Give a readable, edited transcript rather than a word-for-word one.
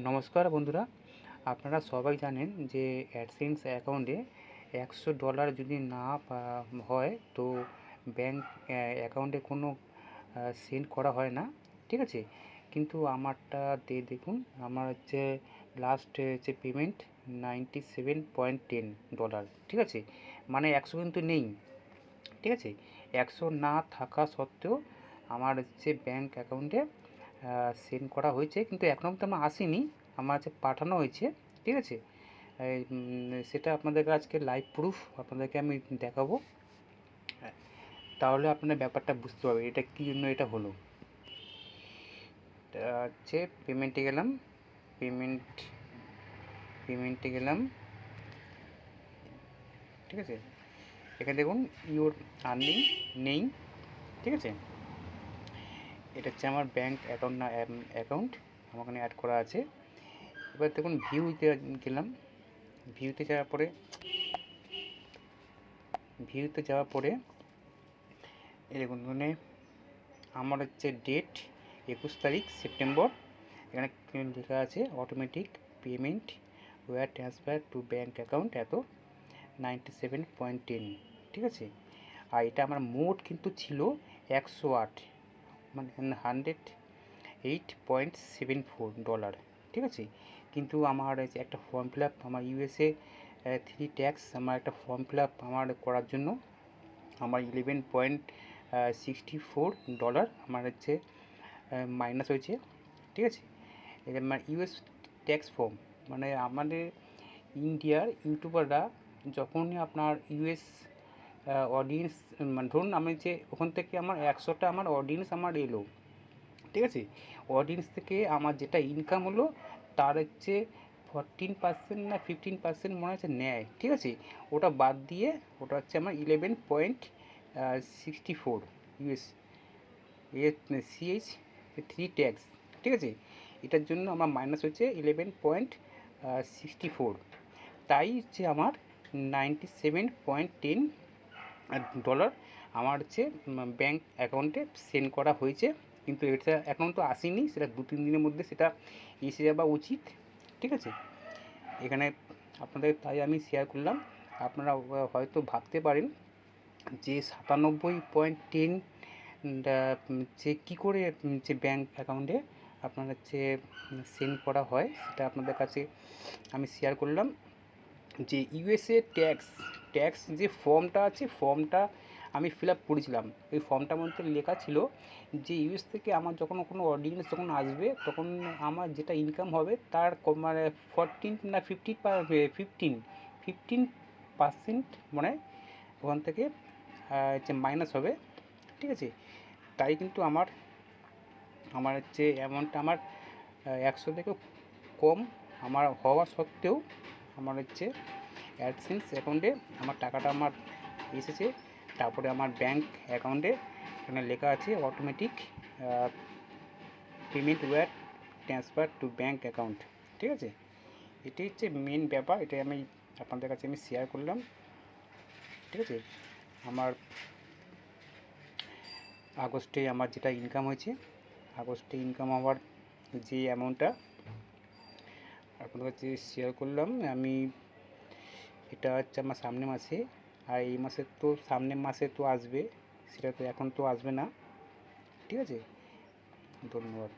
নমস্কার বন্ধুরা, আপনারা সবাই জানেন যে অ্যাডসেন্স অ্যাকাউন্টে $100 যদি না হয় তো ব্যাংক অ্যাকাউন্টে কোনো সেন্ড করা হয় না, ঠিক আছে। কিন্তু আমারটা দেখুন, আমার হচ্ছে লাস্ট হচ্ছে পেমেন্ট $97.10, ঠিক আছে। মানে 100 কিন্তু নেই, ঠিক আছে। 100 না থাকা সত্ত্বেও আমার হচ্ছে ব্যাংক অ্যাকাউন্টে সেন্ড করা হয়েছে, কিন্তু এখনও তো আমার আসেনি, আমার হচ্ছে পাঠানো হয়েছে, ঠিক আছে। সেটা আপনাদেরকে আজকে লাইভ প্রুফ আপনাদেরকে আমি দেখাবো, তাহলে আপনার ব্যাপারটা বুঝতে পারবেন এটা কী জন্য এটা হলো। হচ্ছে পেমেন্টে গেলাম, পেমেন্টে গেলাম, ঠিক আছে। এখানে দেখুন ইওর আর্নিং নেই, ঠিক আছে। এটা হচ্ছে আমার ব্যাংক অ্যাকাউন্ট না অ্যাকাউন্ট আমার ওখানে অ্যাড করা আছে। এবার দেখুন ভিউতে গেলাম, ভিউতে যাওয়ার পরে এই দেখুন মানে আমার হচ্ছে ডেট 21 তারিখ সেপ্টেম্বর। এখানে লেখা আছে automatic payment wire transfer to bank account এত 97.10, ঠিক আছে। আর এটা আমার মোট কিন্তু ছিল 108, মানে $108.74, ঠিক আছে। কিন্তু আমার একটা ফর্ম ফিল আপ, আমার USA 3 ট্যাক্স আমার একটা ফর্ম ফিল আপ আমার করার জন্য আমার $11.64 আমার হচ্ছে মাইনাস হয়েছে, ঠিক আছে। এটা আমার US ট্যাক্স ফর্ম, মানে আমাদের ইন্ডিয়ার ইউটিউবাররা যখনই আপনার US অডিয়েন্স, মানে ধরুন আমি যে ওখান থেকে আমার 100টা আমার অডিয়েন্স আমার এলো, ঠিক আছে। অডিয়েন্স থেকে আমার যেটা ইনকাম হলো তার হচ্ছে 14% না 15% মনে হচ্ছে নেয়, ঠিক আছে। ওটা বাদ দিয়ে ওটা হচ্ছে আমার 11.64 US CH 3 ট্যাক্স, ঠিক আছে। এটার জন্য আমার মাইনাস হচ্ছে 11.64, তাই হচ্ছে আমার $97.10 আমার হচ্ছে ব্যাঙ্ক অ্যাকাউন্টে সেন্ড করা হয়েছে। কিন্তু এটা এখন তো আসেনি, সেটা 2-3 দিনের মধ্যে সেটা এসে যাওয়া উচিত, ঠিক আছে। এখানে আপনাদের তাই আমি শেয়ার করলাম। আপনারা হয়তো ভাবতে পারেন যে 97.10 যে কী করে যে ব্যাঙ্ক অ্যাকাউন্টে আপনার হচ্ছে সেন্ড করা হয়, সেটা আপনাদের কাছে আমি শেয়ার করলাম। যে USA ট্যাক্স যে ফর্মটা আছে, ফর্মটা আমি ফিল আপ করেছিলাম। এই ফর্মটার মধ্যে লেখা ছিল যে US থেকে আমার যখন কোনো অডিয়েন্স যখন আসবে তখন আমার যেটা ইনকাম হবে তার মানে 14 না 15% মানে ওখান থেকে হচ্ছে মাইনাস হবে, ঠিক আছে। তাই কিন্তু আমার হচ্ছে অ্যামাউন্টটা আমার 100 থেকে কম আমার হওয়া সত্ত্বেও আমার হচ্ছে অ্যাডসেন্স অ্যাকাউন্টে আমার টাকাটা আমার এসেছে। তারপরে আমার ব্যাঙ্ক অ্যাকাউন্টে এখানে লেখা আছে automatic payment wire transfer to bank account, ঠিক আছে। এটি হচ্ছে মেন ব্যাপার, এটাই আমি আপনাদের কাছে আমি শেয়ার করলাম, ঠিক আছে। আমার আগস্টে আমার যেটা ইনকাম হয়েছে, আগস্টে ইনকাম হওয়ার যে অ্যামাউন্টটা আপনাদের কাছে শেয়ার করলাম আমি, এটা হচ্ছে আমার সামনের মাসে। আর এই মাসে তো সামনের মাসে তো আসবে, সেটা তো এখন তো আসবে না, ঠিক আছে। ধন্যবাদ।